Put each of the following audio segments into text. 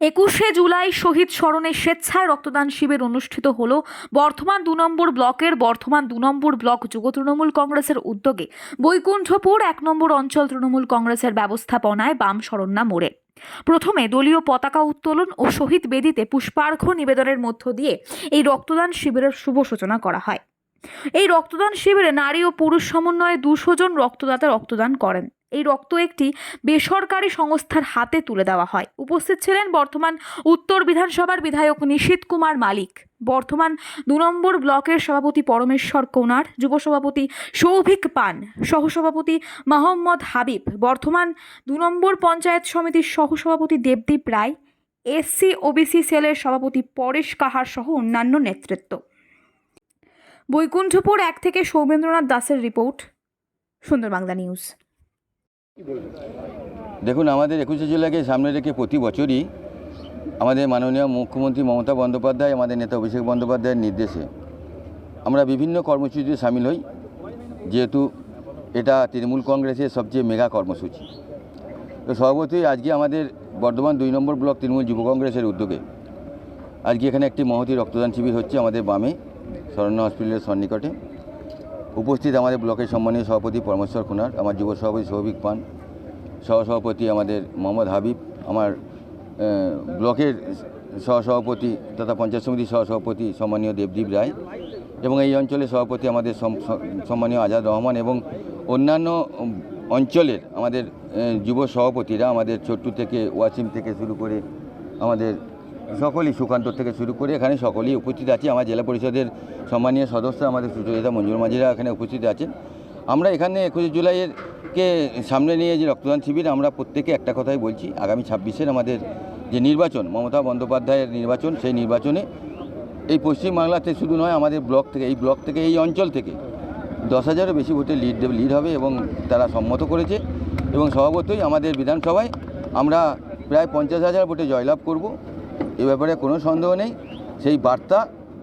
21শে জুলাই শহীদ স্মরণে স্বেচ্ছায় রক্তদান শিবির অনুষ্ঠিত হলো বর্ধমান ২ নম্বর ব্লকের বর্ধমান ২ নম্বর ব্লক যুব তৃণমূল কংগ্রেসের উদ্যোগে বৈকুণ্ঠপুর ১ নম্বর অঞ্চল তৃণমূল কংগ্রেসের ব্যবস্থাপনায় বাম শরণা মোড়ে। প্রথমে দলীয় পতাকা উত্তোলন ও শহীদ বেদিতে পুষ্পার্ঘ্য নিবেদনের মধ্য দিয়ে এই রক্তদান শিবিরের শুভ সূচনা করা হয়। এই রক্তদান শিবিরে নারী ও পুরুষ সমন্বয়ে ২০০ জন রক্তদাতা রক্তদান করেন। এই রক্ত একটি বেসরকারি সংস্থার হাতে তুলে দেওয়া হয়। উপস্থিত ছিলেন বর্ধমান উত্তর বিধানসভার বিধায়ক নিশীথ কুমার মালিক, বর্ধমান ২ নম্বর ব্লকের সভাপতি পরমেশ্বর কোনার, যুব সভাপতি সৌভিক পান, সহসভাপতি মোহাম্মদ হাবিব, বর্ধমান ২ নম্বর পঞ্চায়েত সমিতির সহসভাপতি দেবদীপ রায়, এসসি ওবিসি সেলের সভাপতি পরেশ কাহার সহ অন্যান্য নেতৃত্ব। বৈকুণ্ঠপুর ১ থেকে সৌমেন্দ্রনাথ দাসের রিপোর্ট, সুন্দর বাংলা নিউজ। দেখুন, আমাদের ২১শে জুলাইকে সামনে রেখে প্রতি বছরই আমাদের মাননীয় মুখ্যমন্ত্রী মমতা বন্দ্যোপাধ্যায়, আমাদের নেতা অভিষেক বন্দ্যোপাধ্যায়ের নির্দেশে আমরা বিভিন্ন কর্মসূচিতে সামিল হই, যেহেতু এটা তৃণমূল কংগ্রেসের সবচেয়ে মেগা কর্মসূচি। তো স্বভাবতই আজকে আমাদের বর্ধমান ২ নম্বর ব্লক তৃণমূল যুব কংগ্রেসের উদ্যোগে আজকে এখানে একটি মহতী রক্তদান শিবির হচ্ছে আমাদের বামে শরণ্য হসপিটালের সন্নিকটে। উপস্থিত আমাদের ব্লকের সম্মানীয় সভাপতি পরমেশ্বর কোনার, আমার যুব সভাপতি সৌভিক পান, সহসভাপতি আমাদের মোহাম্মদ হাবিব, আমার ব্লকের সহসভাপতি তথা পঞ্চায়েত সমিতির সহসভাপতি সম্মানীয় দেবদীপ রায়, এবং এই অঞ্চলের সভাপতি আমাদের সম্মানীয় আজাদ রহমান, এবং অন্যান্য অঞ্চলের আমাদের যুব সভাপতিরা, আমাদের ছোট্টু থেকে ওয়াসিম থেকে শুরু করে আমাদের সকলেই, সুকান্ত থেকে শুরু করে এখানে সকলেই উপস্থিত আছে। আমার জেলা পরিষদের সম্মানীয় সদস্য আমাদের সুচরিতা মঞ্জুর মাঝিরা এখানে উপস্থিত আছেন। আমরা এখানে ২১শে জুলাইকে সামনে নিয়ে যে রক্তদান শিবির, আমরা প্রত্যেকে একটা কথাই বলছি, আগামী ২৬-এর আমাদের যে নির্বাচন, মমতা বন্দ্যোপাধ্যায়ের নির্বাচন, সেই নির্বাচনে এই পশ্চিমবাংলাতে শুধু নয়, আমাদের ব্লক থেকে, এই ব্লক থেকে, এই অঞ্চল থেকে ১০,০০০-এরও বেশি ভোটে লিড হবে, এবং তারা সম্মত করেছে। এবং স্বভাবতই আমাদের বিধানসভায় আমরা প্রায় ৫০,০০০ ভোটে জয়লাভ করব, এ ব্যাপারে কোনো সন্দেহ নেই। সেই বার্তা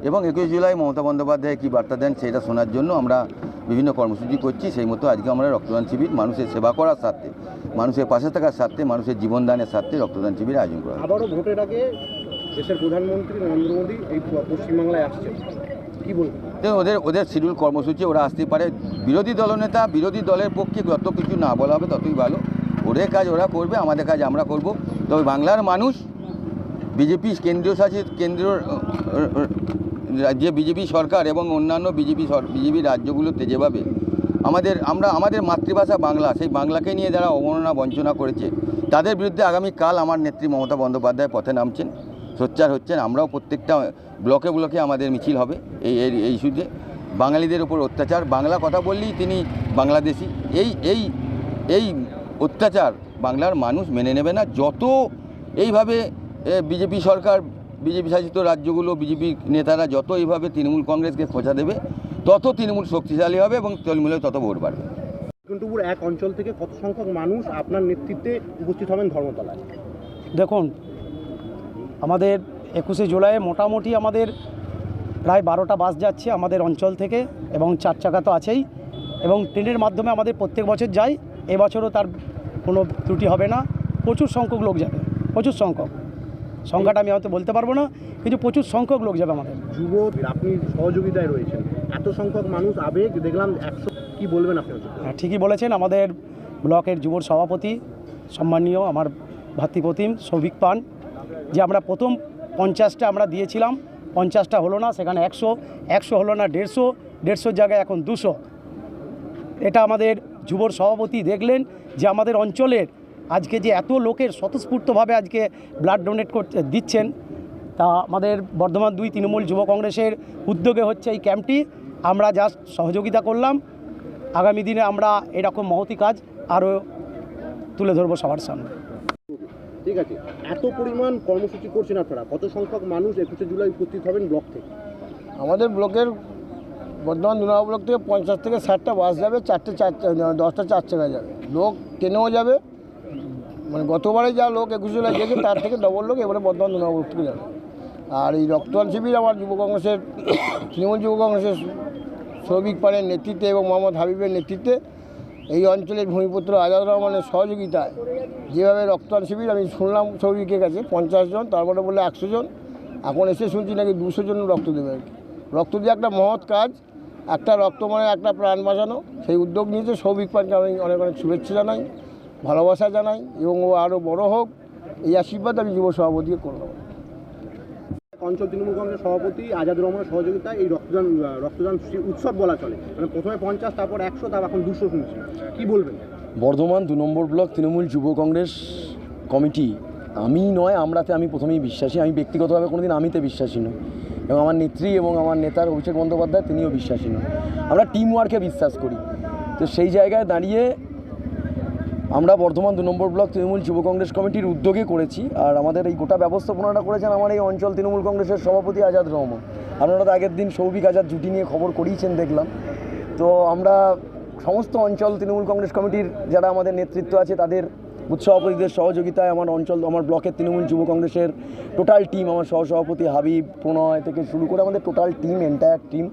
এবং ২১ জুলাই মমতা বন্দ্যোপাধ্যায় কী বার্তা দেন সেটা শোনার জন্য আমরা বিভিন্ন কর্মসূচি করছি। সেই মতো আজকে আমরা রক্তদান শিবির, মানুষের সেবা করার স্বার্থে, মানুষের পাশে থাকার স্বার্থে, মানুষের জীবনদানের স্বার্থে রক্তদান শিবির আয়োজন করা। আবারও ভোটের আগে দেশের প্রধানমন্ত্রী নরেন্দ্র মোদী এই পশ্চিমবাংলায় আসছে, কী বলবেন? ওদের শিডিউল কর্মসূচি, ওরা আসতে পারে। বিরোধী দলনেতা, বিরোধী দলের পক্ষে যত কিছু না বলা হবে ততই ভালো। ওদের কাজ ওরা করবে, আমাদের কাজ আমরা করব। তবে বাংলার মানুষ বিজেপি কেন্দ্রীয় শাসিত যে বিজেপি সরকার এবং অন্যান্য বিজেপি রাজ্যগুলোতে যেভাবে আমাদের মাতৃভাষা বাংলা, সেই বাংলাকে নিয়ে যারা অবমাননা বঞ্চনা করেছে, তাদের বিরুদ্ধে আগামীকাল আমার নেত্রী মমতা বন্দ্যোপাধ্যায় পথে নামছেন, সোচ্চার হচ্ছেন। আমরাও প্রত্যেকটা ব্লকে ব্লকে আমাদের মিছিল হবে এই ইস্যুতে। বাঙালিদের উপর অত্যাচার, বাংলা কথা বললেই তিনি বাংলাদেশি, এই অত্যাচার বাংলার মানুষ মেনে নেবে না। যত এইভাবে বিজেপি সরকার, বিজেপি শাসিত রাজ্যগুলো, বিজেপি নেতারা যত এইভাবে তৃণমূল কংগ্রেসকে খোঁচা দেবে, তত তৃণমূল শক্তিশালী হবে এবং তৃণমূলে তত ভোট বাড়বে। বৈকুণ্ঠপুর ১ অঞ্চল থেকে কত সংখ্যক মানুষ আপনার নেতৃত্বে উপস্থিত হবেন ধর্মতলায়? দেখুন, আমাদের ২১শে জুলাই মোটামুটি আমাদের প্রায় ১২টা বাস যাচ্ছে আমাদের অঞ্চল থেকে, এবং ৪ চাকা তো আছেই, এবং ট্রেনের মাধ্যমে আমাদের প্রত্যেক বছর যাই। এবছরও তার কোনো ত্রুটি হবে না। প্রচুর সংখ্যক লোক যাবে, প্রচুর সংখ্যক। সংখ্যাটা আমি হয়তো বলতে পারবো না, কিন্তু প্রচুর সংখ্যক লোক যাবে আমাদের। যুব, আপনি সহযোগিতায় রয়েছেন, এত সংখ্যক মানুষ, আবেগ দেখলাম ১০০, কী বলবেন আপনি? হ্যাঁ, ঠিকই বলেছেন। আমাদের ব্লকের যুবর সভাপতি সম্মানীয় আমার ভাতৃপ্রতিম সৌভিক পান, যে আমরা প্রথম ৫০টা আমরা দিয়েছিলাম, ৫০টা হলো না, সেখানে ১০০ হলো না, ১৫০ জায়গায় এখন ২০০। এটা আমাদের যুবর সভাপতি দেখলেন যে আমাদের অঞ্চলের আজকে যে এত লোকের স্বতঃস্ফূর্তভাবে আজকে ব্লাড ডোনেট করতে দিচ্ছেন, তা আমাদের বর্ধমান ২ তৃণমূল যুব কংগ্রেসের উদ্যোগে হচ্ছে এই ক্যাম্পটি। আমরা জাস্ট সহযোগিতা করলাম। আগামী দিনে আমরা এরকম মহতী কাজ আরও তুলে ধরবো সবার সামনে। ঠিক আছে, এত পরিমাণ কর্মসূচি করছেন আপনারা, কত সংখ্যক মানুষ ২১শে জুলাই উপস্থিত হবেন ব্লক থেকে? আমাদের ব্লকের বর্ধমান ২ নম্বর ব্লক থেকে ৫০ থেকে ৬০টা বাস যাবে, 10টা 4 চাকা যাবে, লোক ট্রেনেও যাবে। মানে গতবারে যা লোক ২১ জুলাই গেছে তার থেকে ডবল লোক এবারে বর্ধমান ২ নম্বর ব্লক থেকে যাবে। আর এই রক্তদান শিবির আমার যুব কংগ্রেসের, তৃণমূল যুব কংগ্রেসের সৌভিক পানের নেতৃত্বে এবং মোহাম্মদ হাবিবের নেতৃত্বে এই অঞ্চলের ভূমিপুত্র আজাদ রহমানের সহযোগিতায় যেভাবে রক্তদান শিবির আমি শুনলাম সৌভিকের কাছে 50 জন, তারপরে বললে 100 জন, এখন এসে শুনছি নাকি 200 জন রক্ত দেবে আর কি। রক্ত দিয়ে একটা মহৎ কাজ, একটা রক্ত মানে একটা প্রাণ বাঁচানো, সেই উদ্যোগ নিয়েছে সৌভিক পানকে আমি অনেক অনেক শুভেচ্ছা জানাই, ভালোবাসা জানাই এবং ও আরও বড় হোক এই আশীর্বাদ আমি যুব সভাপতিকে করলাম। অঞ্চল তৃণমূল কংগ্রেস সভাপতি আজাদ রহমানের সহযোগিতায় এই রক্তদান উৎসব বলা চলে, মানে প্রথমে 50, তারপর 100, তারপর এখন 200 শুনছি, কি বলবেন? বর্ধমান 2 নম্বর ব্লক তৃণমূল যুব কংগ্রেস কমিটি, আমি নয় আমরাতে আমি প্রথমেই বিশ্বাসী। আমি ব্যক্তিগতভাবে কোনোদিন আমিতে বিশ্বাসী নই, এবং আমার নেত্রী এবং আমার নেতার অভিষেক বন্দ্যোপাধ্যায় তিনিও বিশ্বাসী নয়। আমরা টিম ওয়ার্কে বিশ্বাস করি। তো সেই জায়গায় দাঁড়িয়ে আমরা বর্ধমান 2 নম্বর ব্লক তৃণমূল যুব কংগ্রেস কমিটির উদ্যোগে করেছি। আর আমাদের এই গোটা ব্যবস্থাপনাটা করেছেন আমার এই অঞ্চল তৃণমূল কংগ্রেসের সভাপতি আজাদ রহমান। আপনারা তো আগের দিন সৌভিক আজাদ জুটি নিয়ে খবর করিয়েছেন দেখলাম। তো আমরা সমস্ত অঞ্চল তৃণমূল কংগ্রেস কমিটির যারা আমাদের নেতৃত্ব আছে তাদের উৎসভাপতিদের সহযোগিতায় আমার ব্লকের তৃণমূল যুব কংগ্রেসের টোটাল টিম, আমার সহসভাপতি হাবিব, প্রণয় থেকে শুরু করে আমাদের টোটাল টিম, এন্টায়ার টিম,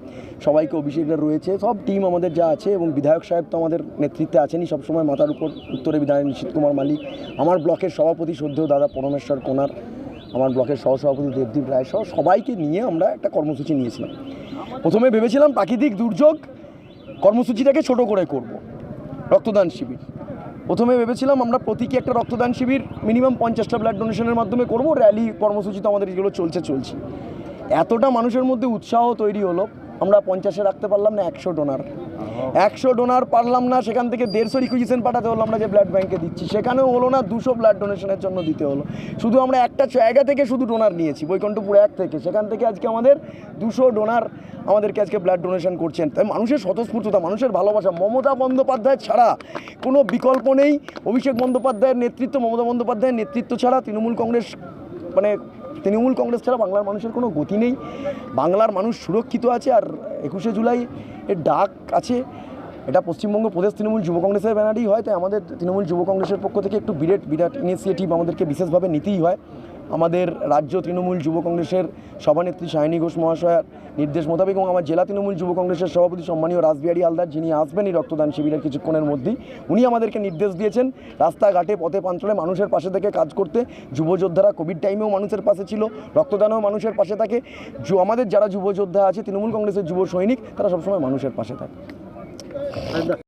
সবাইকে অভিষেকরা রয়েছে, সব টিম আমাদের যা আছে, এবং বিধায়ক সাহেব তো আমাদের নেতৃত্বে আছেনই সবসময় মাথার উপর, উত্তরে বিধায়ক নিশীথ কুমার মালিক, আমার ব্লকের সভাপতি শ্রদ্ধেয় দাদা পরমেশ্বর কোনার, আমার ব্লকের সহসভাপতি দেবদীপ রায় সহ সবাইকে নিয়ে আমরা একটা কর্মসূচি নিয়েছিলাম। প্রথমে ভেবেছিলাম প্রাকৃতিক দুর্যোগ কর্মসূচিটাকে ছোট করে করব, রক্তদান শিবির। প্রথমে ভেবেছিলাম আমরা প্রতীকী একটা রক্তদান শিবির মিনিমাম 50টা ব্লাড ডোনেশনের মাধ্যমে করব। র্যালি কর্মসূচি তো আমাদের যেগুলো চলছে। এতটা মানুষের মধ্যে উৎসাহ তৈরি হলো, আমরা 50-এ রাখতে পারলাম না 100 ডোনার পারলাম না, সেখান থেকে 150 রিকুইজিশন পাঠাতে হলো আমরা যে ব্লাড ব্যাঙ্কে দিচ্ছি, সেখানেও হলো না, 200 ব্লাড ডোনেশনের জন্য দিতে হলো। শুধু আমরা একটা জায়গা থেকে শুধু ডোনার নিয়েছি, বৈকুণ্ঠপুর 1 থেকে, সেখান থেকে আজকে আমাদের 200 ডোনার আমাদেরকে আজকে ব্লাড ডোনেশন করছেন। তাই মানুষের স্বতঃস্ফূর্ততা, মানুষের ভালোবাসা, মমতা বন্দ্যোপাধ্যায় ছাড়া কোনো বিকল্প নেই। অভিষেক বন্দ্যোপাধ্যায়ের নেতৃত্ব, মমতা বন্দ্যোপাধ্যায়ের নেতৃত্ব ছাড়া তৃণমূল কংগ্রেস ছাড়া বাংলার মানুষের কোনো গতি নেই। বাংলার মানুষ সুরক্ষিত আছে। আর 21শে জুলাই এর ডাক আছে, এটা পশ্চিমবঙ্গ প্রদেশ তৃণমূল যুব কংগ্রেসের ব্যানারেই হয়। তাই আমাদের তৃণমূল যুব কংগ্রেসের পক্ষ থেকে একটু বিরাট ইনিশিয়েটিভ আমাদেরকে বিশেষভাবে নিতেই হয়। আমাদের রাজ্য তৃণমূল যুব কংগ্রেসের সভানেত্রী সায়নী ঘোষ মহাশয়ার নির্দেশ মোতাবেক এবং আমার জেলা তৃণমূল যুব কংগ্রেসের সভাপতি সম্মানীয় রাসবিহারী হালদার, যিনি আসবেন এই রক্তদান শিবিরের কিছুক্ষণের মধ্যেই, উনি আমাদেরকে নির্দেশ দিয়েছেন রাস্তাঘাটে পথে প্রান্তরে মানুষের পাশে থেকে কাজ করতে। যুবযোদ্ধারা কোভিড টাইমেও মানুষের পাশে ছিল, রক্তদানেও মানুষের পাশে থাকে। আমাদের যারা যুবযোদ্ধা আছে, তৃণমূল কংগ্রেসের যুব সৈনিক, তারা সবসময় মানুষের পাশে থাকে।